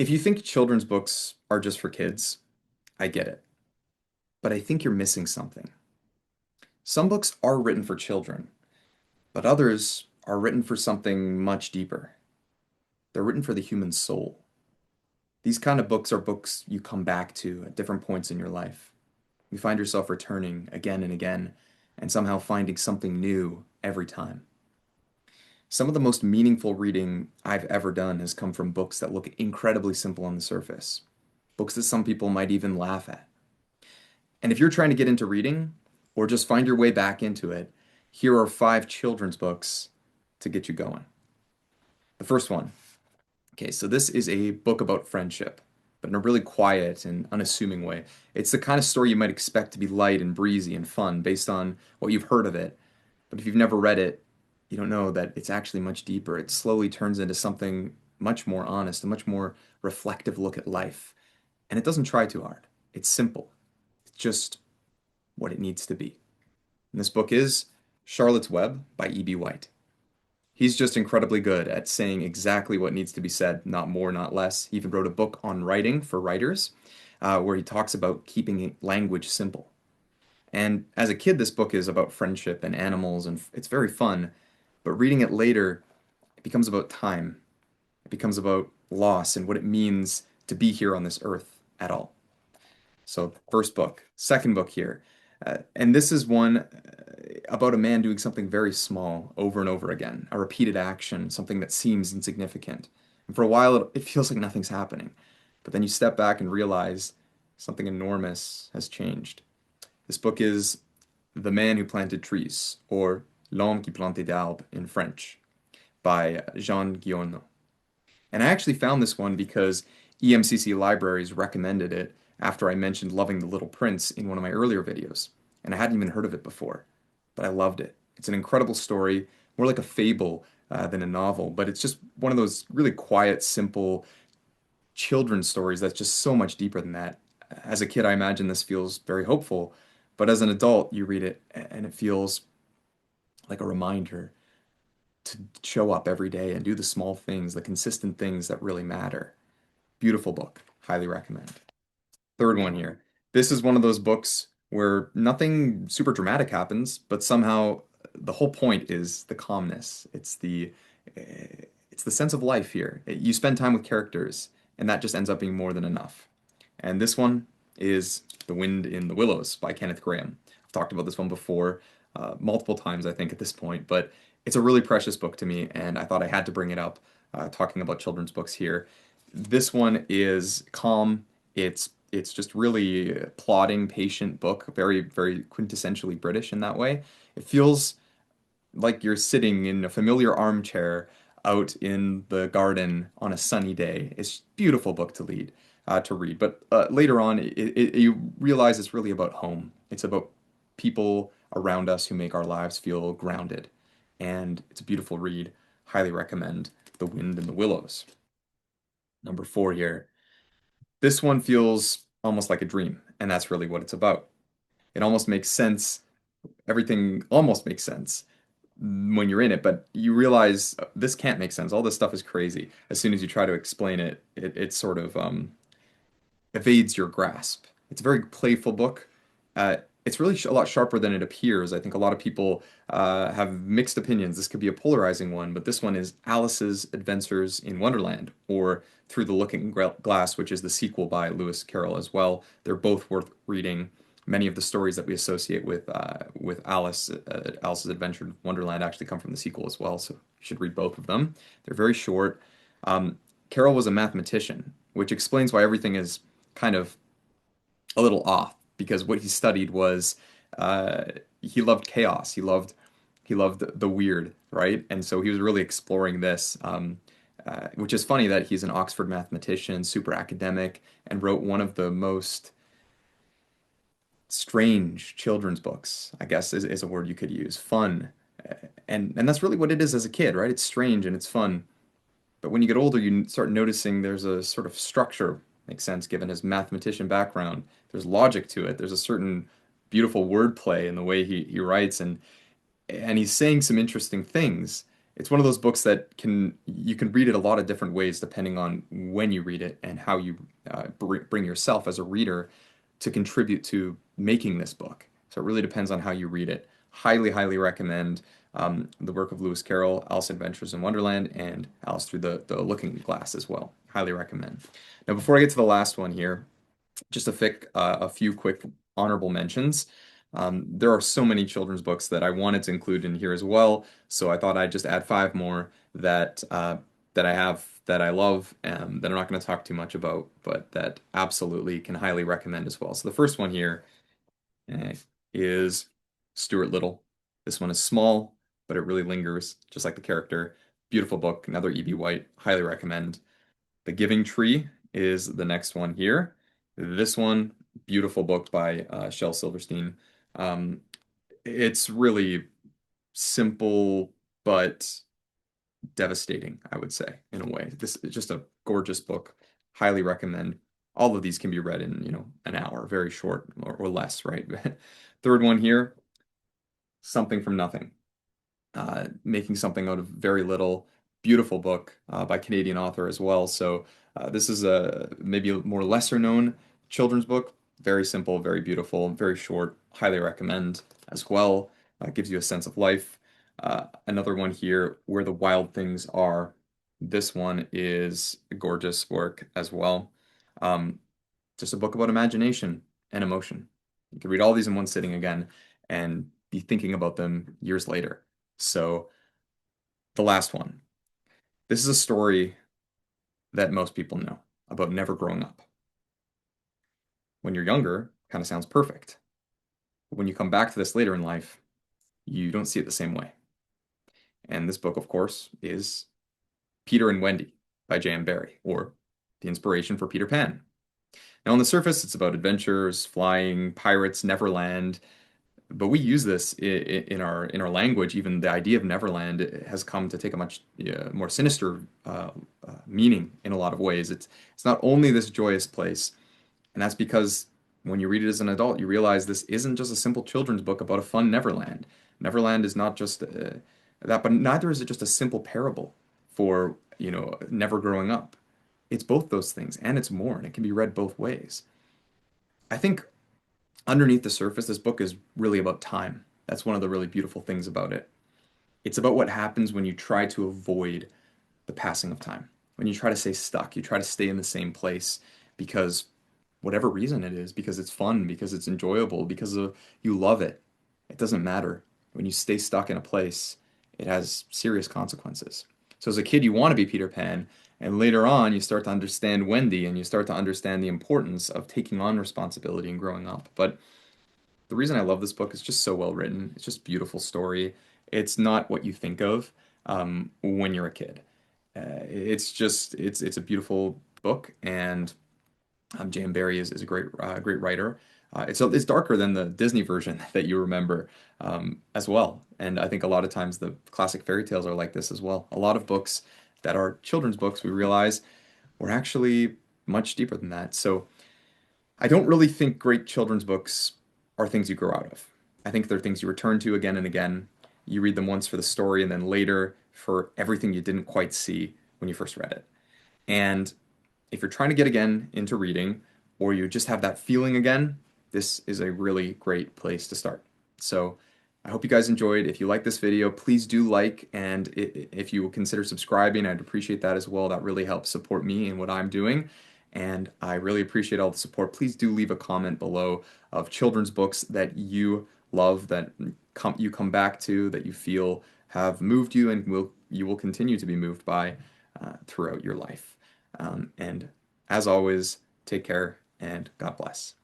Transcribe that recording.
If you think children's books are just for kids, I get it. But I think you're missing something. Some books are written for children, but others are written for something much deeper. They're written for the human soul. These kind of books are books you come back to at different points in your life. You find yourself returning again and again, and somehow finding something new every time. Some of the most meaningful reading I've ever done has come from books that look incredibly simple on the surface, books that some people might even laugh at. And if you're trying to get into reading or just find your way back into it, here are five children's books to get you going. The first one. Okay, so this is a book about friendship, but in a really quiet and unassuming way. It's the kind of story you might expect to be light and breezy and fun based on what you've heard of it. But if you've never read it, you don't know that it's actually much deeper. It slowly turns into something much more honest, a much more reflective look at life. And it doesn't try too hard. It's simple. It's just what it needs to be. And this book is Charlotte's Web by E.B. White. He's just incredibly good at saying exactly what needs to be said, not more, not less. He even wrote a book on writing for writers, where he talks about keeping language simple. And as a kid, this book is about friendship and animals, and it's very fun. But reading it later, it becomes about time. It becomes about loss and what it means to be here on this earth at all. So, first book. Second book here. And this is one about a man doing something very small over and over again, a repeated action, something that seems insignificant. And for a while, it feels like nothing's happening. But then you step back and realize something enormous has changed. This book is The Man Who Planted Trees, or L'Homme qui plantait d'arbres in French, by Jean Guillaume. And I actually found this one because EMCC Libraries recommended it after I mentioned Loving the Little Prince in one of my earlier videos. And I hadn't even heard of it before, but I loved it. It's an incredible story, more like a fable than a novel, but it's just one of those really quiet, simple children's stories that's just so much deeper than that. As a kid, I imagine this feels very hopeful, but as an adult, you read it and it feels like a reminder to show up every day and do the small things, the consistent things that really matter. Beautiful book. Highly recommend. Third one here. This is one of those books where nothing super dramatic happens, but somehow the whole point is the calmness. It's the sense of life here. You spend time with characters, and that just ends up being more than enough. And this one is The Wind in the Willows by Kenneth Grahame. I've talked about this one before, multiple times, I think, at this point, but it's a really precious book to me, and I thought I had to bring it up, talking about children's books here. This one is calm. It's just really a plodding, patient book, very, very quintessentially British in that way. It feels like you're sitting in a familiar armchair out in the garden on a sunny day. It's a beautiful book to read. But later on, you realize it's really about home. It's about people around us who make our lives feel grounded. And it's a beautiful read. Highly recommend The Wind in the Willows. Number four here. This one feels almost like a dream, and that's really what it's about. It almost makes sense. Everything almost makes sense when you're in it, but you realize this can't make sense. All this stuff is crazy. As soon as you try to explain it, it sort of evades your grasp. It's a very playful book. It's really a lot sharper than it appears. I think a lot of people have mixed opinions. This could be a polarizing one, but this one is Alice's Adventures in Wonderland, or Through the Looking Glass, which is the sequel by Lewis Carroll as well. They're both worth reading. Many of the stories that we associate with Alice's Adventure in Wonderland actually come from the sequel as well, so you should read both of them. They're very short. Carroll was a mathematician, which explains why everything is kind of a little off because what he studied was uh, he loved chaos. He loved the weird, right? And so he was really exploring this, which is funny that he's an Oxford mathematician, super academic, and wrote one of the most strange children's books, I guess is a word you could use. Fun. And that's really what it is as a kid, right? It's strange and it's fun. But when you get older, you start noticing there's a sort of structure, makes sense given his mathematician background. There's logic to it. There's a certain beautiful wordplay in the way he writes, and he's saying some interesting things. It's one of those books that you can read it a lot of different ways depending on when you read it and how you bring yourself as a reader to contribute to making this book. So it really depends on how you read it. Highly, highly recommend the work of Lewis Carroll, Alice Adventures in Wonderland, and Alice Through the Looking Glass as well. Highly recommend. Now, before I get to the last one here, just a few quick honorable mentions. There are so many children's books that I wanted to include in here as well, so I thought I'd just add five more that I have that I love that I'm not going to talk too much about, but that absolutely can highly recommend as well. So the first one here uh, is Stuart Little. This one is small, but it really lingers, just like the character. Beautiful book, another E.B. White, highly recommend. The Giving Tree is the next one here. This one, beautiful book by Shel Silverstein. Um, it's really simple but devastating, I would say, in a way. This is just a gorgeous book. Highly recommend. All of these can be read in, an hour, very short or less, right? Third one here, Something from Nothing. Making something out of very little. Beautiful book by Canadian author as well. So this is a maybe a more lesser known children's book. Very simple, very beautiful, very short. Highly recommend as well. Gives you a sense of life. Another one here, Where the Wild Things Are. This one is a gorgeous work as well. Um, just a book about imagination and emotion. You can read all these in one sitting again and be thinking about them years later. So, the last one. This is a story that most people know about never growing up. When you're younger, kind of sounds perfect. But when you come back to this later in life, you don't see it the same way. And this book, of course, is Peter and Wendy by J.M. Barrie, or the inspiration for Peter Pan. Now, on the surface, it's about adventures, flying, pirates, Neverland, but we use this in our language. Even the idea of Neverland has come to take a much more sinister meaning in a lot of ways. It's not only this joyous place, and that's because when you read it as an adult, you realize this isn't just a simple children's book about a fun Neverland. Neverland is not just that, but neither is it just a simple parable for never growing up. It's both those things, and it's more, and it can be read both ways. I think underneath the surface, this book is really about time. That's one of the really beautiful things about it. It's about what happens when you try to avoid the passing of time. When you try to stay stuck, you try to stay in the same place because whatever reason it is, because it's fun, because it's enjoyable, because you love it. It doesn't matter. When you stay stuck in a place, it has serious consequences. So as a kid, you want to be Peter Pan, and later on, you start to understand Wendy, and you start to understand the importance of taking on responsibility and growing up. But the reason I love this book is just so well written. It's just a beautiful story. It's not what you think of when you're a kid. It's a beautiful book, and J.M. Barrie is a great writer. It's darker than the Disney version that you remember as well. And I think a lot of times the classic fairy tales are like this as well. A lot of books that are children's books, we realize, were actually much deeper than that. So I don't really think great children's books are things you grow out of. I think they're things you return to again and again. You read them once for the story and then later for everything you didn't quite see when you first read it. And if you're trying to get again into reading or you just have that feeling again, this is a really great place to start. So I hope you guys enjoyed. If you like this video, please do like, and if you will consider subscribing, I'd appreciate that as well. That really helps support me in what I'm doing. And I really appreciate all the support. Please do leave a comment below of children's books that you love, that you come back to, that you feel have moved you and you will continue to be moved by throughout your life. And as always, take care and God bless.